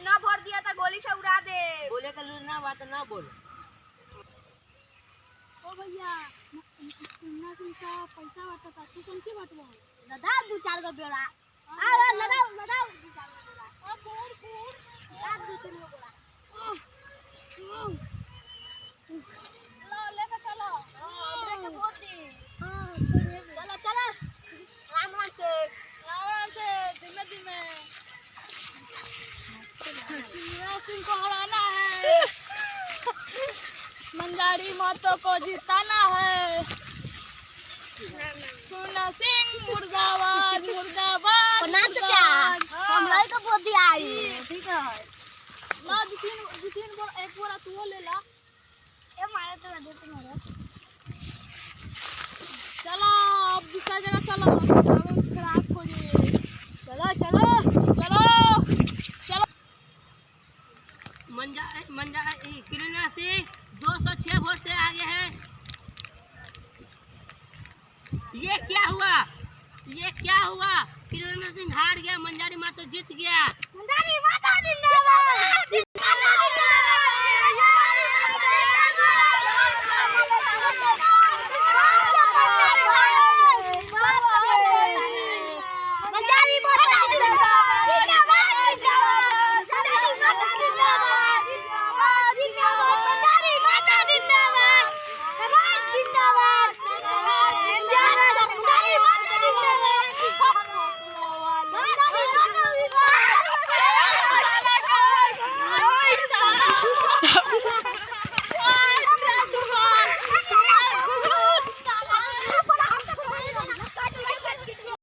ना भर दिया था गोली से उड़ा दे। बोले का लूट ना बात ना बोल। ओ भैया सुनना सुनता पैसा बांटा था तू कौन सी बांटवा दादा 2-4 गो बेड़ा हां लगाओ लगाओ 2-4 गो बेड़ा ओ पूर यार 2-3 गो बेड़ा लो लेके चलो हमरे के वोट दी हां चलो चलो राम राम से धीमे धीमे सिंह को हराना है मंजारी मातो को जिताना है सुना सिंह मुर्दाबाद मुर्दाबाद नाम तो क्या हम लोग को वोट दिया है ठीक है ला 2-3 बोल एक बोरा तू ले ला ए मारे तो दे तुम्हारा चलो अब दूसरा जगह चलो खराब खोजे चलो चलो चलो चलो मंजा किरणा सिंह 206 वोट से आगे है। ये क्या हुआ किरणा सिंह हार गया, मंजारी मातो जीत गया।